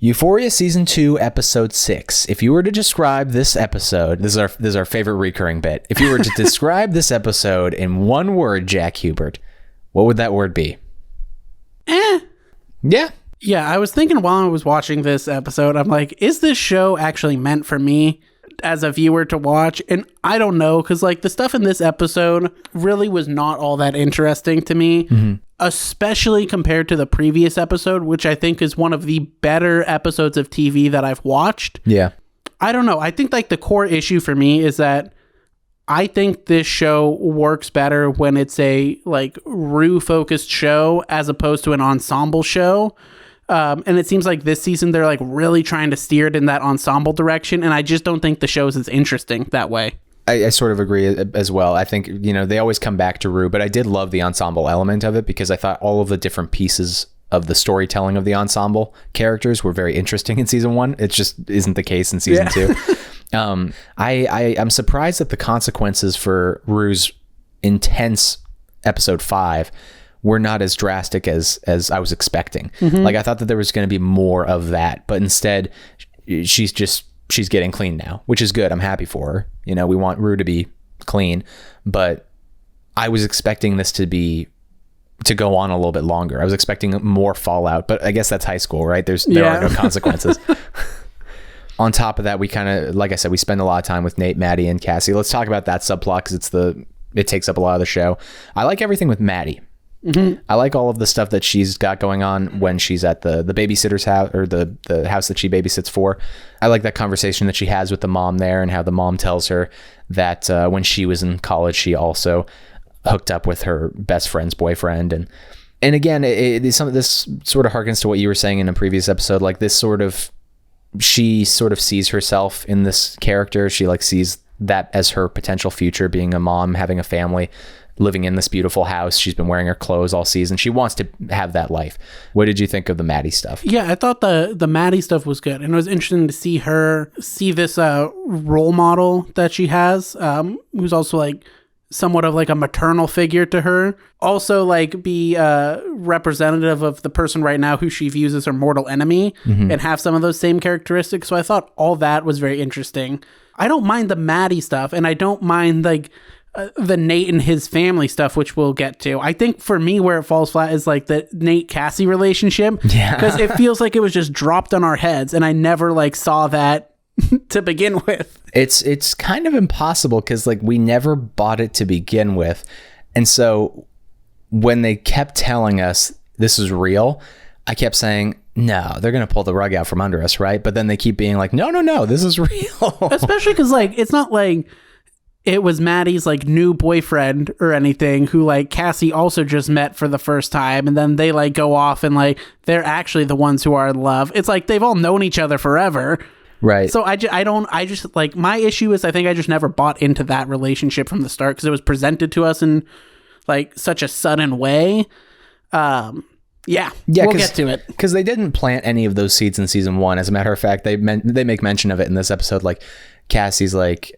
Euphoria Season 2, Episode 6. If you were to describe this episode, this is our favorite recurring bit. If you were to describe this episode in one word, Jack Hubert, what would that word be? Yeah. Yeah, I was thinking while I was watching this episode, I'm like, is this show actually meant for me as a viewer to watch? And I don't know, because like the stuff in this episode really was not all that interesting to me, especially compared to the previous episode, which I think is one of the better episodes of TV that I've watched. Yeah. I don't know. I think like the core issue for me is that I think this show works better when it's a like Rue focused show as opposed to an ensemble show. And it seems like this season they're like really trying to steer it in that ensemble direction, and I just don't think the show's as interesting that way. I sort of agree as well. I think, they always come back to Rue, but I did love the ensemble element of it because I thought all of the different pieces of the storytelling of the ensemble characters were very interesting in season 1. It just isn't the case in season 2. I'm surprised that the consequences for Rue's intense episode 5 were not as drastic as I was expecting. Like I thought that there was going to be more of that, but instead she's getting clean now, which is good. I'm happy for her. We want Rue to be clean, but I was expecting this to go on a little bit longer. I was expecting more fallout, but I guess that's high school, right? There are no consequences. On top of that, we kind of, like I said, we spend a lot of time with Nate, Maddie, and Cassie. Let's talk about that subplot because it takes up a lot of the show. I like everything with Maddie. I like all of the stuff that she's got going on when she's at the babysitter's house, or the house that she babysits for. I like that conversation that she has with the mom there, and how the mom tells her that when she was in college, she also hooked up with her best friend's boyfriend. And again, some of this sort of harkens to what you were saying in a previous episode. Like she sort of sees herself in this character. She like sees that as her potential future, being a mom, having a family, living in this beautiful house. She's been wearing her clothes all season. She wants to have that life. What did you think of the Maddie stuff? Yeah, I thought the Maddie stuff was good. And it was interesting to see this role model that she has, who's also like somewhat of like a maternal figure to her. Also like be representative of the person right now who she views as her mortal enemy, and have some of those same characteristics. So I thought all that was very interesting. I don't mind the Maddie stuff, and I don't mind like the Nate and his family stuff, which we'll get to. I think for me where it falls flat is like the Nate Cassie relationship, because it feels like it was just dropped on our heads, and I never like saw that to begin with. It's kind of impossible because like we never bought it to begin with, and so when they kept telling us this is real, I kept saying, no, they're gonna pull the rug out from under us, right? But then they keep being like, no, this is real. Especially because like it's not like it was Maddie's like new boyfriend or anything, who like Cassie also just met for the first time, and then they like go off and like they're actually the ones who are in love. It's like they've all known each other forever. Right. So I just like, my issue is I think I just never bought into that relationship from the start because it was presented to us in like such a sudden way. We'll get to it. Because they didn't plant any of those seeds in season 1. As a matter of fact, they make mention of it in this episode. Like Cassie's like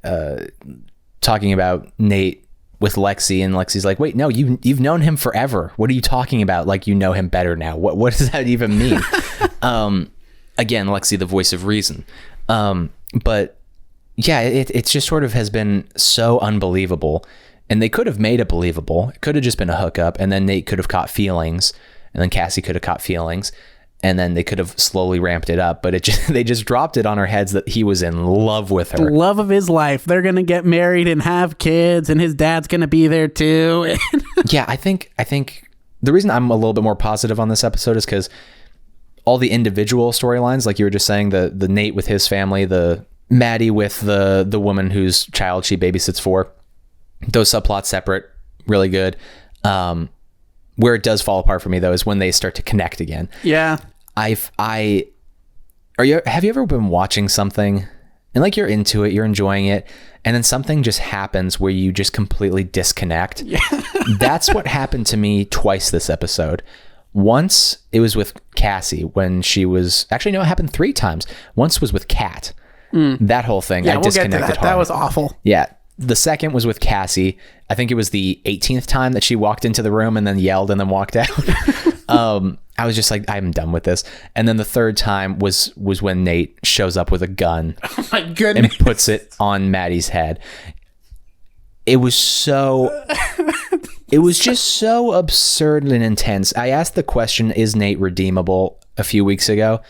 talking about Nate with Lexi, and Lexi's like, wait, no, you've known him forever. What are you talking about? Like, you know him better now. What does that even mean? Again, Lexi, the voice of reason. But yeah, it just sort of has been so unbelievable, and they could have made it believable. It could have just been a hookup, and then Nate could have caught feelings, and then Cassie could have caught feelings, and then they could have slowly ramped it up. But they just dropped it on our heads that he was in love with her. The love of his life. They're gonna get married and have kids, and his dad's gonna be there too. Yeah, I think the reason I'm a little bit more positive on this episode is because all the individual storylines, like you were just saying, the Nate with his family, the Maddie with the woman whose child she babysits for, those subplots separate, really good. Where it does fall apart for me though is when they start to connect again. Yeah. Have you ever been watching something and like you're into it, you're enjoying it, and then something just happens where you just completely disconnect? Yeah. That's what happened to me twice this episode. Once it was with Cassie when she was, actually no, it happened 3 times. Once was with Kat. That whole thing, I disconnected get to that. hard. That was awful. Yeah. The second was with Cassie. I think it was the 18th time that she walked into the room and then yelled and then walked out. I was just like, I'm done with this. And then the third time was when Nate shows up with a gun. Oh my goodness. And puts it on Maddie's head. It was just so absurd and intense. I asked the question, is Nate redeemable, a few weeks ago?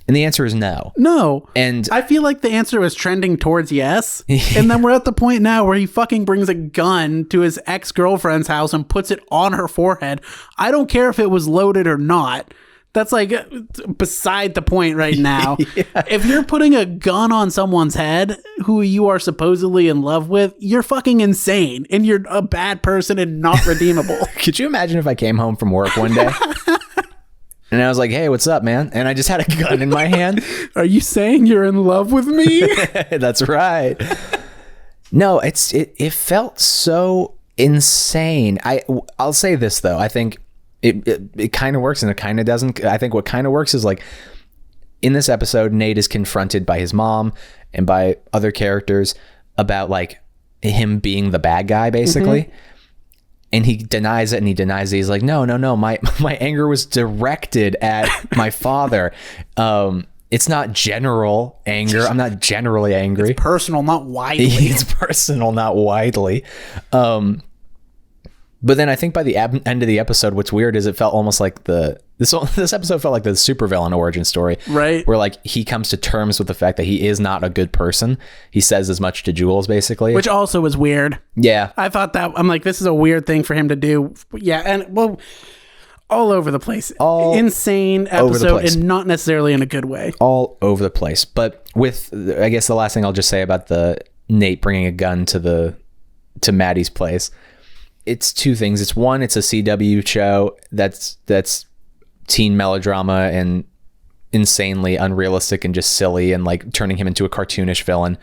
And the answer is no. No. And I feel like the answer was trending towards yes. And then we're at the point now where he fucking brings a gun to his ex-girlfriend's house and puts it on her forehead. I don't care if it was loaded or not. That's like beside the point right now. Yeah. If you're putting a gun on someone's head who you are supposedly in love with, you're fucking insane. And you're a bad person and not redeemable. Could you imagine if I came home from work one day? And I was like, hey, what's up, man? And I just had a gun in my hand. Are you saying you're in love with me? That's right. No, it felt so insane. I'll say this, though. I think it kind of works and it kind of doesn't. I think what kind of works is like in this episode, Nate is confronted by his mom and by other characters about like him being the bad guy, basically. Mm-hmm. And he denies it and he denies it. He's like, no. My anger was directed at my father. It's not general anger. I'm not generally angry. It's personal, not widely. It's personal, not widely. But then I think by the end of the episode, what's weird is it felt almost like this episode felt like the supervillain origin story. Right. Where like he comes to terms with the fact that he is not a good person. He says as much to Jules, basically. Which also was weird. Yeah. I thought that, I'm like, this is a weird thing for him to do. Yeah. And well, all over the place. Insane episode and not necessarily in a good way. All over the place. But with, I guess the last thing I'll just say about the Nate bringing a gun to Maddie's place. It's two things. It's one, it's a CW show that's teen melodrama and insanely unrealistic and just silly and like turning him into a cartoonish villain.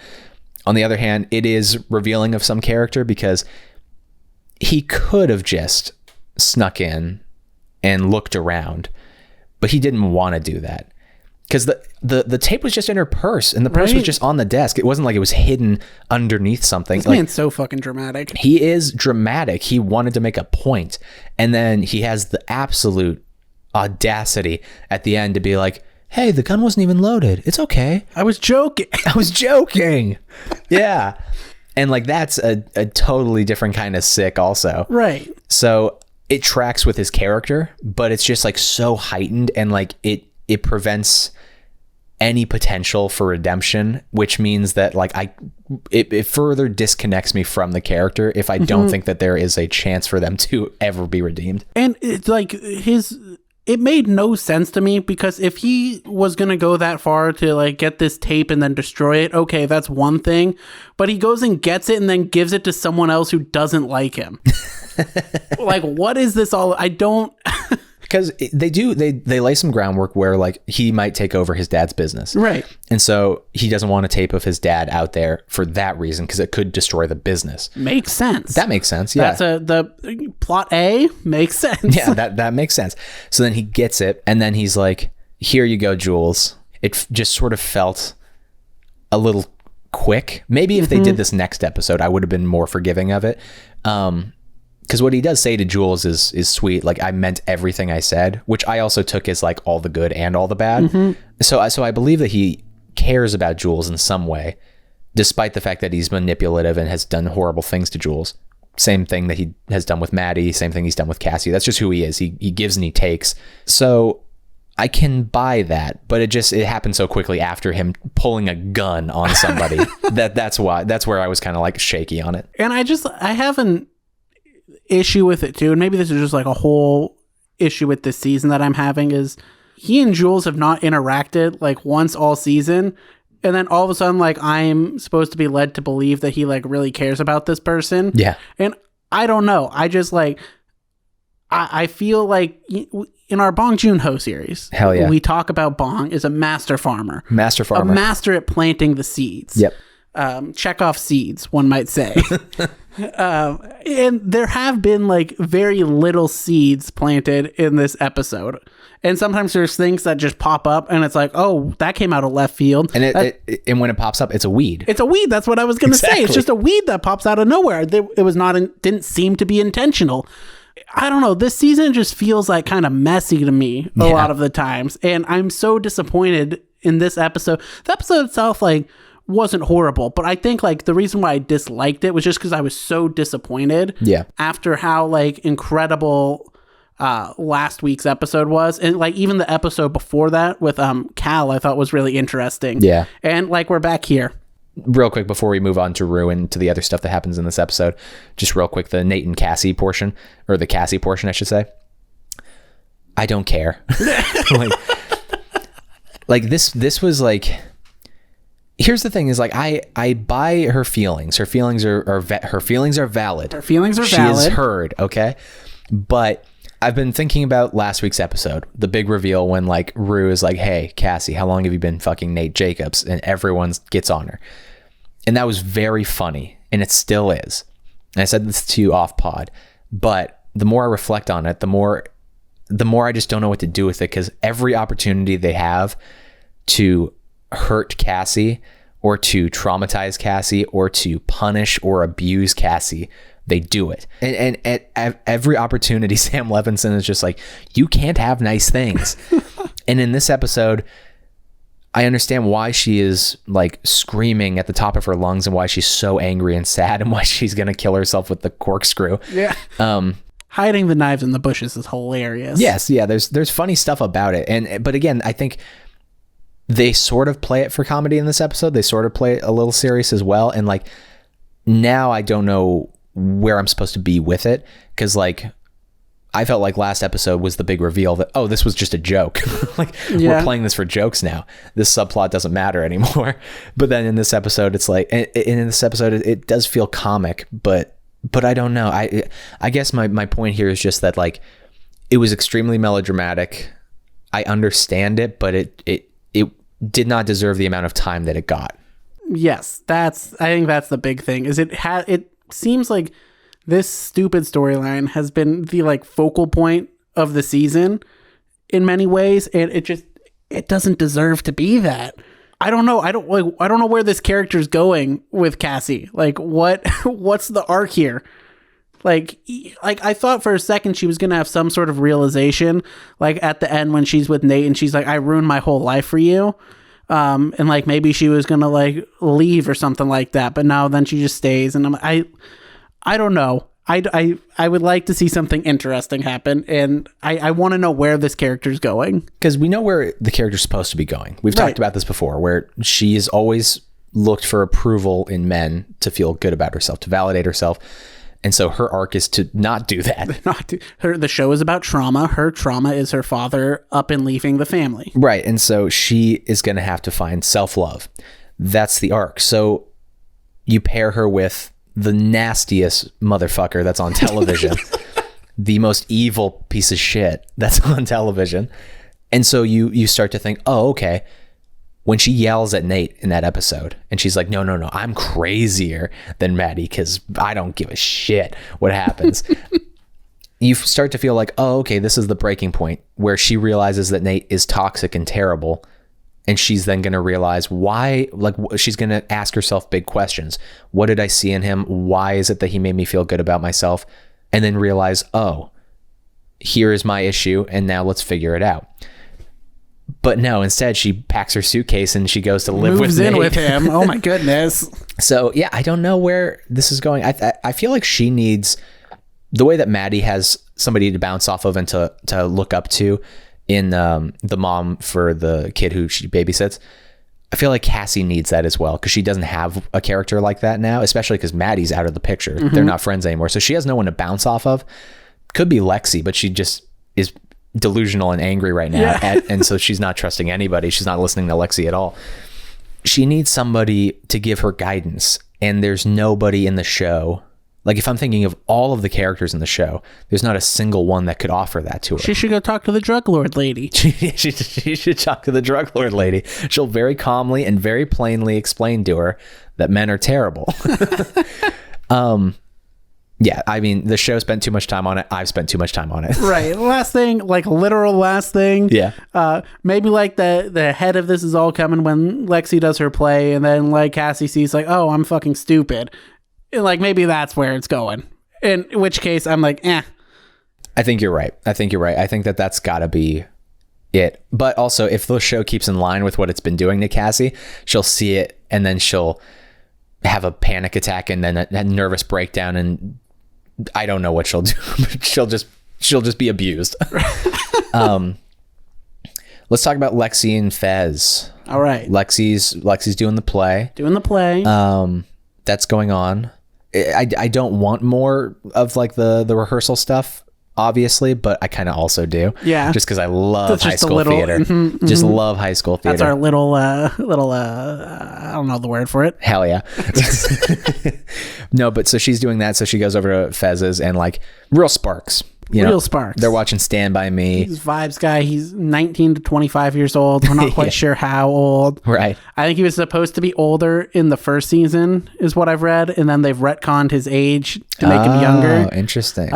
On the other hand, it is revealing of some character because he could have just snuck in and looked around, but he didn't want to do that. Because the tape was just in her purse and the purse was just on the desk. It wasn't like it was hidden underneath something. This man's so fucking dramatic. He is dramatic. He wanted to make a point. And then he has the absolute audacity at the end to be like, hey, the gun wasn't even loaded. It's okay. I was joking. Yeah. And like that's a totally different kind of sick also. Right. So it tracks with his character, but it's just like so heightened and like it prevents any potential for redemption, which means that like it further disconnects me from the character if I don't think that there is a chance for them to ever be redeemed. And it's like it made no sense to me because if he was going to go that far to like get this tape and then destroy it, okay, that's one thing. But he goes and gets it and then gives it to someone else who doesn't like him. Like, what is this all? I don't... Because they lay some groundwork where like he might take over his dad's business. Right. And so he doesn't want a tape of his dad out there for that reason because it could destroy the business. Makes sense. That makes sense. Yeah. That's the plot A makes sense. Yeah, that makes sense. So then he gets it and then he's like, here you go, Jules. It just sort of felt a little quick. Maybe if they did this next episode, I would have been more forgiving of it. Because what he does say to Jules is sweet. Like, I meant everything I said, which I also took as like all the good and all the bad. So I believe that he cares about Jules in some way, despite the fact that he's manipulative and has done horrible things to Jules. Same thing that he has done with Maddie. Same thing he's done with Cassie. That's just who he is. He gives and he takes. So I can buy that, but it happened so quickly after him pulling a gun on somebody that's where I was kind of like shaky on it. And I have an issue with it too, and maybe this is just like a whole issue with this season that I'm having, is he and Jules have not interacted like once all season, and then all of a sudden like I'm supposed to be led to believe that he like really cares about this person. Yeah. And I don't know, I just like I feel like in our Bong Joon-ho series, hell yeah, we talk about Bong as a master farmer, a master at planting the seeds. Yep. Check off seeds, one might say. And there have been like very little seeds planted in this episode. And sometimes there's things that just pop up and it's like, oh, that came out of left field. And and when it pops up, it's a weed. It's a weed. That's what I was going to say. It's just a weed that pops out of nowhere. It was didn't seem to be intentional. I don't know. This season just feels like kind of messy to me a lot of the times. And I'm so disappointed in this episode. The episode itself, like, wasn't horrible, but I think like the reason why I disliked it was just because I was so disappointed after how like incredible last week's episode was. And like even the episode before that with Cal, I thought was really interesting. Yeah. And like we're back here. Real quick before we move on to Rue and to the other stuff that happens in this episode, just real quick, the Nate and Cassie portion, or the Cassie portion, I should say. I don't care. like this was like, here's the thing is like, I buy her feelings. Her feelings are valid. Her feelings are valid. She is heard. Okay. But I've been thinking about last week's episode, the big reveal when like Rue is like, hey, Cassie, how long have you been fucking Nate Jacobs? And everyone gets on her. And that was very funny. And it still is. And I said this to you off pod, but the more I reflect on it, the more I just don't know what to do with it. Cause every opportunity they have to hurt Cassie or to traumatize Cassie or to punish or abuse Cassie, they do it. And at every opportunity, Sam Levinson is just like, you can't have nice things. And in this episode, I understand why she is like screaming at the top of her lungs and why she's so angry and sad and why she's going to kill herself with the corkscrew. Yeah. Hiding the knives in the bushes is hilarious. Yes. Yeah. There's funny stuff about it. But again, I think they sort of play it for comedy in this episode. They sort of play it a little serious as well. And like, now I don't know where I'm supposed to be with it. Cause like, I felt like last episode was the big reveal that, oh, this was just a joke. Like we're playing this for jokes now. This subplot doesn't matter anymore. But then in this episode, it's like, and in this episode, it does feel comic, but I don't know. I guess my point here is just that like, it was extremely melodramatic. I understand it, but it did not deserve the amount of time that it got. Yes, I think that's the big thing. Is it seems like this stupid storyline has been the like focal point of the season in many ways, and it doesn't deserve to be that. I don't know. I don't know where this character's going with Cassie. Like what's the arc here? Like I thought for a second she was going to have some sort of realization, like at the end when she's with Nate and she's like, I ruined my whole life for you. And like maybe she was going to like leave or something like that. But no, then she just stays. And I don't know. I would like to see something interesting happen. And I want to know where this character's going. Because we know where the character's supposed to be going. We've talked about this before, where she is always looked for approval in men to feel good about herself, to validate herself. And so her arc is to not do that. The show is about trauma. Her trauma is her father up and leaving the family. Right. And so she is going to have to find self-love. That's the arc. So you pair her with the nastiest motherfucker that's on television, the most evil piece of shit that's on television. And so you start to think, oh, okay. When she yells at Nate in that episode and she's like, no, I'm crazier than Maddie because I don't give a shit what happens. You start to feel like, oh, okay, this is the breaking point where she realizes that Nate is toxic and terrible. And she's then going to realize why, like she's going to ask herself big questions. What did I see in him? Why is it that he made me feel good about myself? And then realize, oh, here is my issue. And now let's figure it out. But no, instead she packs her suitcase and she goes to live with Nate. Moves in with him. Oh my goodness. So yeah, I don't know where this is going. I feel like she needs the way that Maddie has somebody to bounce off of and to look up to in the mom for the kid who she babysits. I feel like Cassie needs that as well because she doesn't have a character like that now, especially because Maddie's out of the picture. Mm-hmm. They're not friends anymore. So she has no one to bounce off of. Could be Lexi, but she just is delusional and angry right now. Yeah. And so she's not trusting anybody. She's not listening to Lexi at all. She needs somebody to give her guidance. And there's nobody in the show. Like if I'm thinking of all of the characters in the show, there's not a single one that could offer that to her. She should go talk to the drug lord lady. She should talk to the drug lord lady. She'll very calmly and very plainly explain to her that men are terrible. Yeah, I mean, the show spent too much time on it. I've spent too much time on it. Right. Last thing, like literal last thing. Yeah. Maybe like the head of this is all coming when Lexi does her play and then like Cassie sees like, oh, I'm fucking stupid. And, like maybe that's where it's going. In which case I'm like, I think you're right. I think that that's got to be it. But also, if the show keeps in line with what it's been doing to Cassie, she'll see it and then she'll have a panic attack and then a nervous breakdown, and I don't know what she'll do. she'll just be abused. Let's talk about Lexi and Fez. All right. Lexi's doing the play. That's going on. I don't want more of like the rehearsal stuff, obviously, but I kind of also do. Yeah. Just because I love high school theater. Just love high school theater. That's our little I don't know the word for it. Hell yeah. No, but so she's doing that. So she goes over to Fez's and like real sparks. Real sparks. They're watching Stand By Me. He's Vibes guy. He's 19 to 25 years old. We're not quite sure how old. Right. I think he was supposed to be older in the first season, is what I've read, and then they've retconned his age to make him younger. Oh, interesting.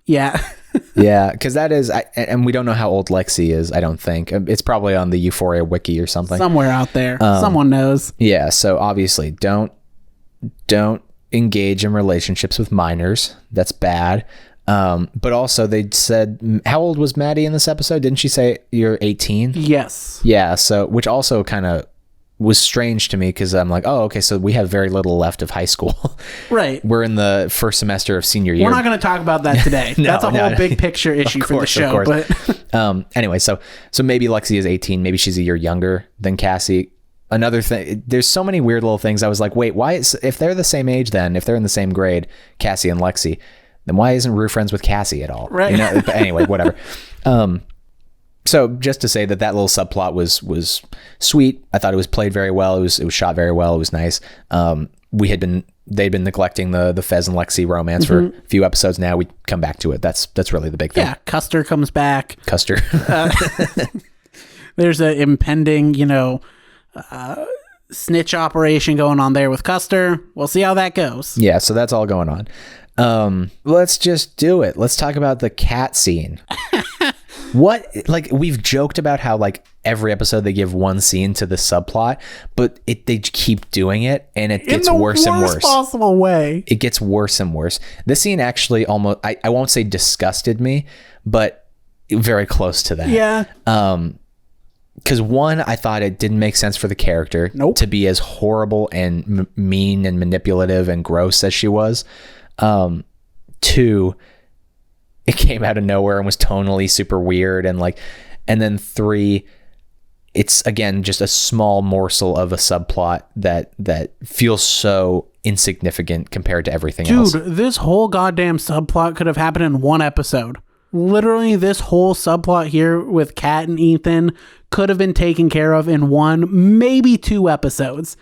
Yeah. Yeah, because that is, and we don't know how old Lexi is. I don't think it's probably on the Euphoria wiki or something. Somewhere out there, someone knows. Yeah. So obviously, don't engage in relationships with minors. That's bad. But also they said, how old was Maddie in this episode? Didn't she say you're 18? Yes. Yeah. So, which also kind of was strange to me because I'm like, oh, okay. So we have very little left of high school. Right. We're in the first semester of senior year. We're not going to talk about that today. That's a whole big picture issue for the show. But anyway, so maybe Lexi is 18. Maybe she's a year younger than Cassie. Another thing, there's so many weird little things. I was like, wait, if they're the same age, then if they're in the same grade, Cassie and Lexi, then why isn't Rue friends with Cassie at all? Right. But anyway, whatever. So just to say that little subplot was sweet. I thought it was played very well. It was shot very well. It was nice. They'd been neglecting the Fez and Lexi romance for a few episodes now. We come back to it. That's really the big thing. Yeah. Custer comes back. Custer. There's an impending, snitch operation going on there with Custer. We'll see how that goes. Yeah. So that's all going on. Let's just do it. Let's talk about the cat scene. We've joked about how like every episode they give one scene to the subplot, but they keep doing it and it gets worse and worse. Possible way. It gets worse and worse. This scene actually almost, I won't say disgusted me, but very close to that. Yeah. Because one, I thought it didn't make sense for the character to be as horrible and mean and manipulative and gross as she was. Two, it came out of nowhere and was tonally super weird, and then three, it's again just a small morsel of a subplot that feels so insignificant compared to everything else. Dude, this whole goddamn subplot could have happened in one episode. Literally, this whole subplot here with Kat and Ethan could have been taken care of in one, maybe 2 episodes.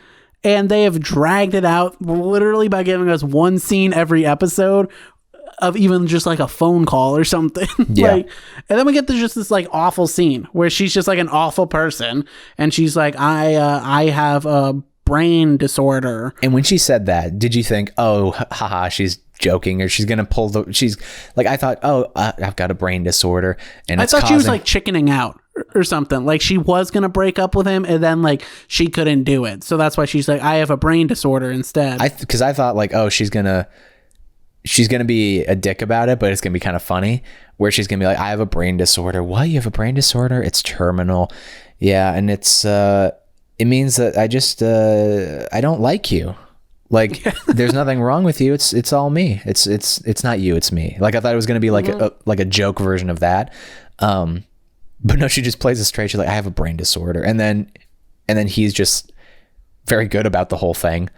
And they have dragged it out literally by giving us one scene every episode of even just like a phone call or something. Yeah. And then we get to just this like awful scene where she's just like an awful person. And she's like, I have a brain disorder. And when she said that, did you think, oh, haha, she's joking, or she's going to she's like, I thought, oh, I've got a brain disorder. And I thought she was like chickening out or something. Like she was going to break up with him and then like she couldn't do it. So that's why she's like, I have a brain disorder instead. Because I thought like, oh, she's going to be a dick about it, but it's going to be kind of funny where she's going to be like, I have a brain disorder. What? You have a brain disorder? It's terminal. Yeah. And it means that I just, I don't like you. Like there's nothing wrong with you. It's all me. It's not you. It's me. Like I thought it was going to be like a joke version of that. But no, she just plays it straight. She's like, I have a brain disorder. And then he's just very good about the whole thing.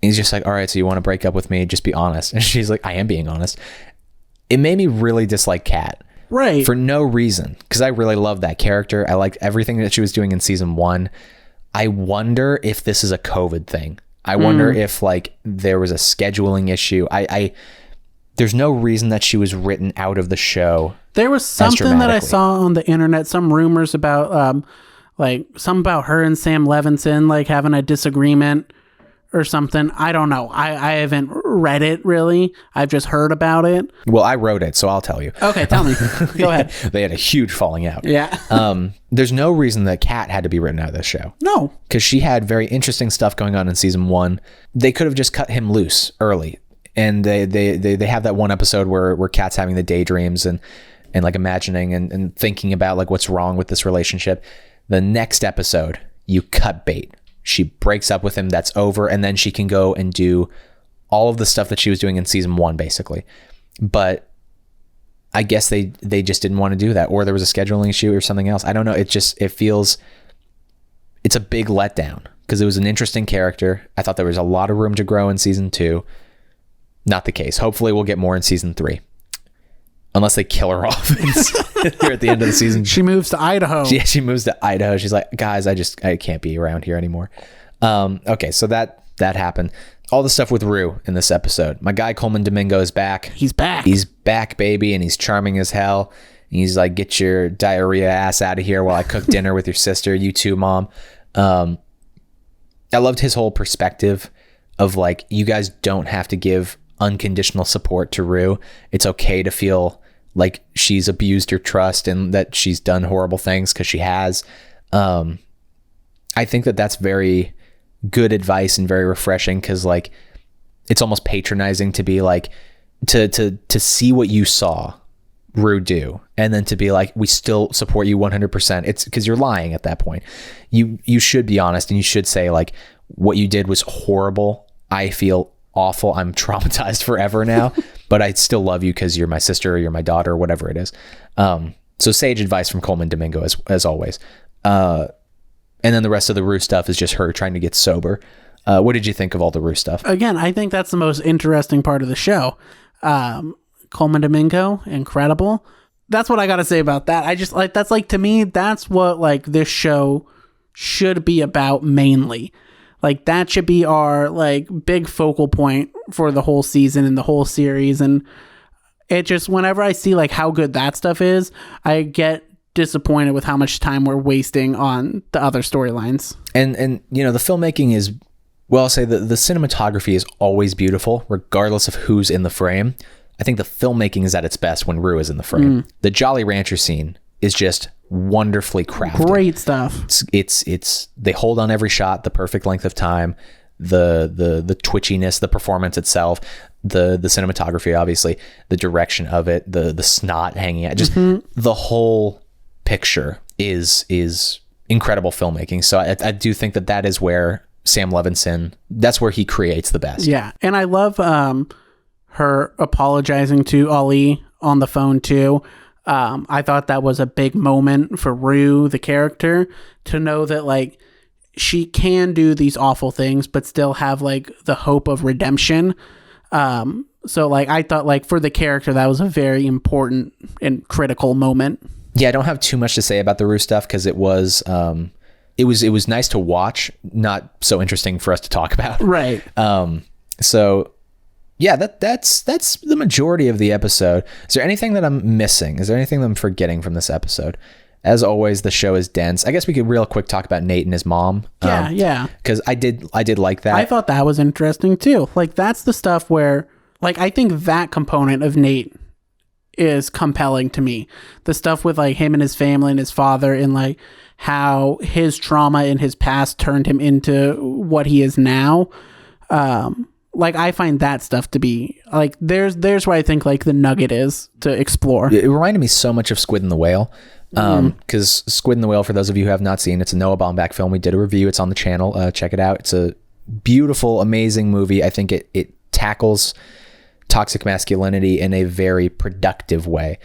He's just like, all right, so you want to break up with me? Just be honest. And she's like, I am being honest. It made me really dislike Kat. Right. For no reason. Because I really loved that character. I liked everything that she was doing in season 1. I wonder if this is a COVID thing. I wonder if like there was a scheduling issue. There's no reason that she was written out of the show. There was something that I saw on the internet, some rumors about something about her and Sam Levinson like having a disagreement or something. I don't know. I haven't read it really. I've just heard about it. Well, I wrote it, so I'll tell you. Okay, tell me. Go ahead. They had a huge falling out. Yeah. There's no reason that Kat had to be written out of this show. No. Because she had very interesting stuff going on in season 1. They could have just cut him loose early. and they have that one episode where Kat's having the daydreams and like imagining and thinking about like what's wrong with this relationship. The next episode, you cut bait. She breaks up with him. That's over. And then she can go and do all of the stuff that she was doing in season 1, basically. But I guess they just didn't want to do that, or there was a scheduling issue or something else. I don't know. It feels, it's a big letdown because it was an interesting character. I thought there was a lot of room to grow in season 2. Not the case. Hopefully we'll get more in season 3. Unless they kill her off here at the end of the season. She moves to Idaho. Yeah, she moves to Idaho. She's like, guys, I can't be around here anymore. Okay, so that happened. All the stuff with Rue in this episode. My guy Coleman Domingo is back. He's back. He's back, baby, and he's charming as hell. He's like, get your diarrhea ass out of here while I cook dinner with your sister. You too, Mom. I loved his whole perspective of like, you guys don't have to give unconditional support to Rue. It's okay to feel like she's abused your trust and that she's done horrible things, because she has. I think that's very good advice and very refreshing, because like it's almost patronizing to be like to see what you saw Rue do and then to be like, we still support you 100%. It's because you're lying at that point. You should be honest and you should say like, what you did was horrible. I feel awful. I'm traumatized forever now, but I still love you because you're my sister or you're my daughter or whatever it is. So sage advice from Coleman Domingo as always. And then the rest of the Rue stuff is just her trying to get sober. What did you think of all the Rue stuff? Again, I think that's the most interesting part of the show. Coleman Domingo, incredible. That's what I got to say about that. I just like, that's like, to me, that's what like this show should be about mainly. Like that should be our like big focal point for the whole season and the whole series. And it just, whenever I see like how good that stuff is, I get disappointed with how much time we're wasting on the other storylines. And you know, the filmmaking is, well, I'll say the cinematography is always beautiful, regardless of who's in the frame. I think the filmmaking is at its best when Rue is in the frame. The Jolly Rancher scene is just wonderfully crafted. Great stuff. It's they hold on every shot, the perfect length of time, the twitchiness, the performance itself, the cinematography, obviously, the direction of it, the snot hanging out, just the whole picture is incredible filmmaking. So I do think that is where Sam Levinson, that's where he creates the best. Yeah. And I love her apologizing to Ali on the phone too. I thought that was a big moment for Rue, the character, to know that like she can do these awful things, but still have like the hope of redemption. So like, I thought like for the character, that was a very important and critical moment. Yeah. I don't have too much to say about the Rue stuff, because it was nice to watch, not so interesting for us to talk about. Right. So yeah, that's the majority of the episode. Is there anything that I'm missing? Is there anything that I'm forgetting from this episode? As always, the show is dense. I guess we could real quick talk about Nate and his mom. Yeah. Because I did like that. I thought that was interesting too. Like that's the stuff where, like, I think that component of Nate is compelling to me. The stuff with like him and his family and his father, and like how his trauma in his past turned him into what he is now. Like I find that stuff to be like, there's where I think like the nugget is to explore. It reminded me so much of Squid and the Whale. Because Squid and the Whale, for those of you who have not seen, it's a Noah Baumbach film. We did a review. It's on the channel. Check it out. It's a beautiful, amazing movie. I think it tackles toxic masculinity in a very productive way.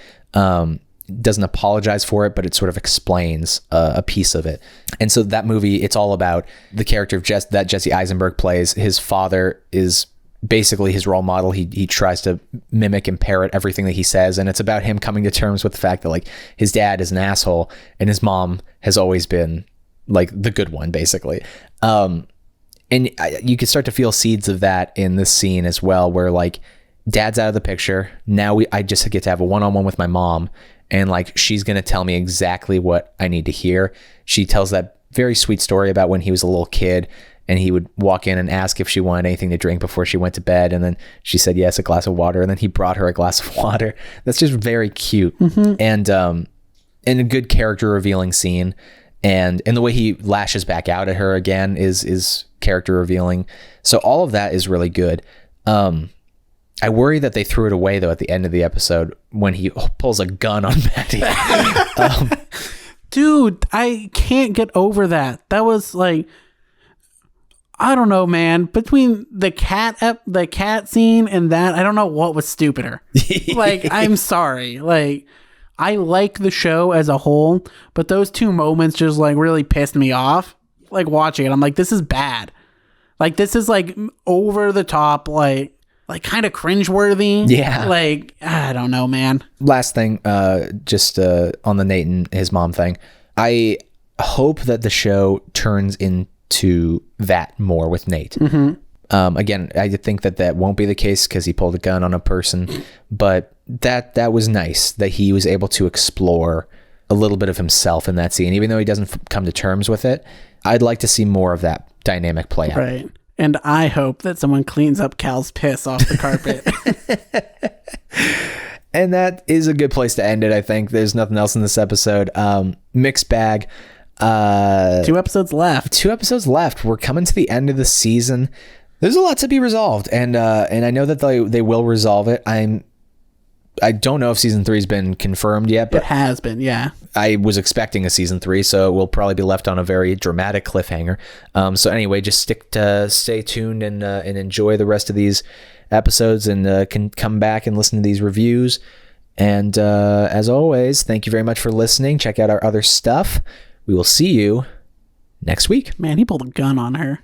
Doesn't apologize for it, but it sort of explains a piece of it. And so that movie, it's all about the character of that Jesse Eisenberg plays. His father is basically his role model. He tries to mimic and parrot everything that he says, and it's about him coming to terms with the fact that like his dad is an asshole and his mom has always been like the good one, basically. And you can start to feel seeds of that in this scene as well, where like dad's out of the picture. Now I just get to have a one-on-one with my mom, and like she's going to tell me exactly what I need to hear. She tells that very sweet story about when he was a little kid and he would walk in and ask if she wanted anything to drink before she went to bed, and then she said yes, a glass of water, and then he brought her a glass of water. That's just very cute. And a good character revealing scene, and the way he lashes back out at her again is character revealing. So all of that is really good. I worry that they threw it away though at the end of the episode when he pulls a gun on Maddie. Dude, I can't get over that. That was like, I don't know, man. Between the cat scene and that, I don't know what was stupider. Like, I'm sorry. Like, I like the show as a whole, but those two moments just like really pissed me off. Like watching it, I'm like, this is bad. Like, this is like over the top, like kind of cringeworthy. Yeah. Like, I don't know, man. Last thing, just on the Nate and his mom thing. I hope that the show turns into that more with Nate. Again, I think that won't be the case because he pulled a gun on a person, but that was nice that he was able to explore a little bit of himself in that scene, even though he doesn't come to terms with it. I'd like to see more of that dynamic play out. Right. And I hope that someone cleans up Cal's piss off the carpet. And that is a good place to end it, I think. There's nothing else in this episode. Mixed bag. 2 episodes left. 2 episodes left. We're coming to the end of the season. There's a lot to be resolved, and I know that they will resolve it. I don't know if season 3 has been confirmed yet, but it has been, yeah. I was expecting a season 3, so it will probably be left on a very dramatic cliffhanger. So anyway, just stay tuned and enjoy the rest of these episodes, and can come back and listen to these reviews. And as always, thank you very much for listening. Check out our other stuff. We will see you next week. Man, he pulled a gun on her.